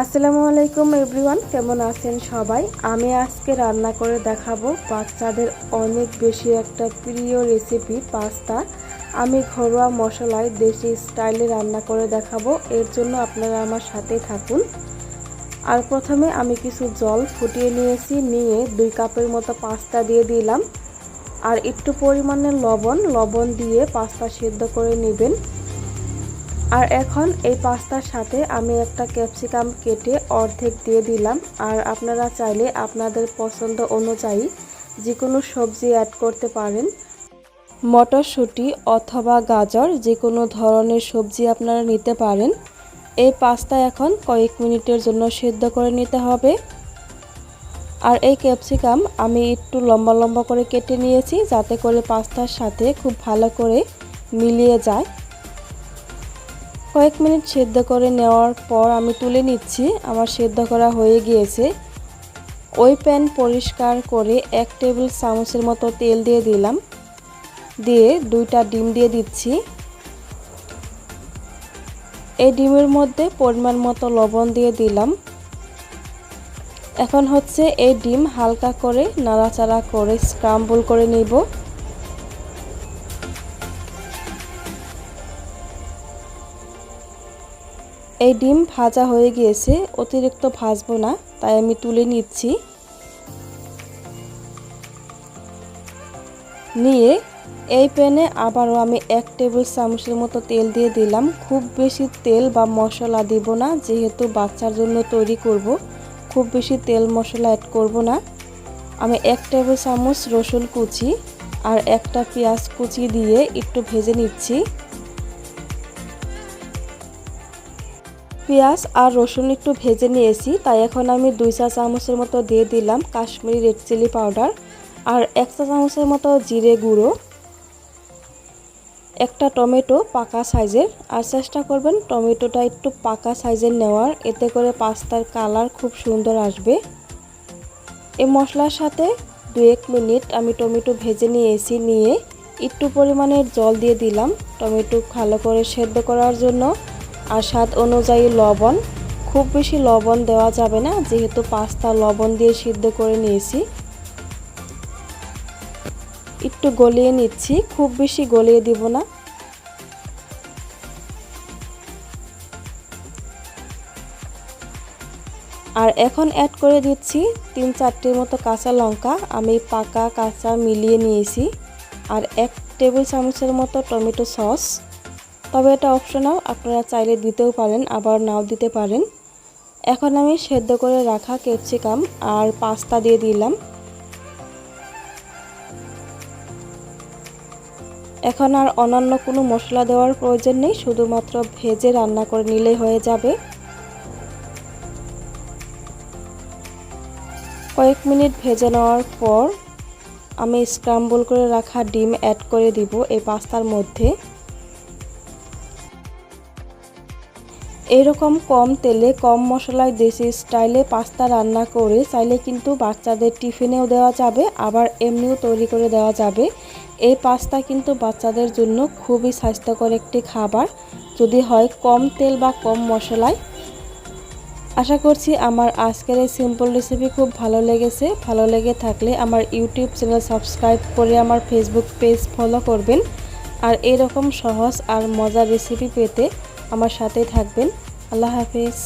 আসসালামু আলাইকুম এভরিওয়ান, কেমন আছেন সবাই। আমি আজকে রান্না করে দেখাবো বাচ্চাদের অনেক বেশি একটা প্রিয় রেসিপি পাস্তা। আমি ঘরোয়া মশলায় দেশি স্টাইলে রান্না করে দেখাবো, এর জন্য আপনারা আমার সাথে থাকুন। আর প্রথমে আমি কিছু জল ফুটিয়ে নিয়েছি, নিয়ে 2 কাপের মতো পাস্তা দিয়ে দিলাম। আর একটু পরিমাণে লবণ দিয়ে পাস্তা সিদ্ধ করে নেবেন। আর এখন এই পাস্তার সাথে আমি একটা ক্যাপসিকাম কেটে অর্ধেক দিয়ে দিলাম। আর আপনারা চাইলে আপনাদের পছন্দ অনুযায়ী যে কোনো সবজি অ্যাড করতে পারেন। মটরশুঁটি অথবা গাজর যে কোনো ধরনের সবজি আপনারা নিতে পারেন। এই পাস্তা এখন কয়েক মিনিটের জন্য সিদ্ধ করে নিতে হবে। আর এই ক্যাপসিকাম আমি একটু লম্বা লম্বা করে কেটে নিয়েছি, যাতে করে পাস্তার সাথে খুব ভালো করে মিলিয়ে যায়। কয়েক মিনিট সেদ্ধ করে নেওয়ার পর আমি তুলে নিচ্ছি। আমার সেদ্ধ করা হয়ে গিয়েছে। ওই প্যান পরিষ্কার করে 1 টেবিল চামচের মতো তেল দিয়ে দিলাম, দিয়ে 2টা ডিম দিয়ে দিচ্ছি। এই ডিমের মধ্যে পরিমাণ মতো লবণ দিয়ে দিলাম। এখন হচ্ছে এই ডিম হালকা করে নাড়াচাড়া করে স্ক্রাম্বল করে নিব। এই ডিম ভাজা হয়ে গিয়েছে, অতিরিক্ত ভাজবো না, তাই আমি তুলে নিচ্ছি। নিয়ে এই প্যানে আবারও আমি 1 টেবিল চামচের মতো তেল দিয়ে দিলাম। খুব বেশি তেল বা মশলা দিব না, যেহেতু বাচ্চার জন্য তৈরি করব, খুব বেশি তেল মশলা অ্যাড করব না। আমি 1 টেবিল চামচ রসুন কুচি আর একটা পেঁয়াজ কুচি দিয়ে একটু ভেজে নিচ্ছি। পেঁয়াজ আর রসুন একটু ভেজে নিয়েছি, তাই এখন আমি 2 চা চামচের মতো দিয়ে দিলাম কাশ্মীরি রেড চিলি পাউডার আর 1 চা চামচের মতো জিরে গুঁড়ো, একটা টমেটো পাকা সাইজের। আর চেষ্টা করবেন টমেটোটা একটু পাকা সাইজের নেওয়ার, এতে করে পাস্তার কালার খুব সুন্দর আসবে। এই মশলার সাথে 2-1 মিনিট আমি টমেটো ভেজে নিয়েছি, নিয়ে একটু পরিমাণের জল দিয়ে দিলাম টমেটো ভালো করে সেদ্ধ করার জন্য। আর স্বাদ অনুযায়ী লবণ, খুব বেশি লবণ দেওয়া যাবে না, যেহেতু পাস্তা লবণ দিয়ে সিদ্ধ করে নিয়েছি। একটু গলিয়ে নিচ্ছি, খুব বেশি গলিয়ে দিব না। আর এখন অ্যাড করে দিচ্ছি 3-4টির মতো কাঁচা লঙ্কা, আমি পাকা কাঁচা মিলিয়ে নিয়েছি। আর 1 টেবিল চামচের মতো টমেটো সস, তবে এটা অপশনাল, আপনারা চাইলে দিতেও পারেন আবার নাও দিতে পারেন। এখন আমি সেদ্ধ করে রাখা ক্যাপসিকাম আর পাস্তা দিয়ে দিলাম। এখন আর অন্যান্য কোনো মশলা দেওয়ার প্রয়োজন নেই, শুধুমাত্র ভেজে রান্না করে নিলেই হয়ে যাবে। কয়েক মিনিট ভেজে নেওয়ার পর আমি স্ক্রাম্বল করে রাখা ডিম অ্যাড করে দিব এই পাস্তার মধ্যে। এরকম কম তেলে কম মশলায় দেশি স্টাইলে পাস্তা রান্না করে চাইলে কিন্তু বাচ্চাদের টিফিনেও দেওয়া যাবে, আবার এমনিও তৈরি করে দেওয়া যাবে। এই পাস্তা কিন্তু বাচ্চাদের জন্য খুবই স্বাস্থ্যকর একটি খাবার, যদি হয় কম তেল বা কম মশলায়। আশা করছি আমার আজকের এই সিম্পল রেসিপি খুব ভালো লেগেছে। ভালো লেগে থাকলে আমার ইউটিউব চ্যানেল সাবস্ক্রাইব করে আমার ফেসবুক পেজ ফলো করবেন। আর এরকম সহজ আর মজার রেসিপি পেতে আমার সাথেই থাকবেন। আল্লাহ হাফেজ।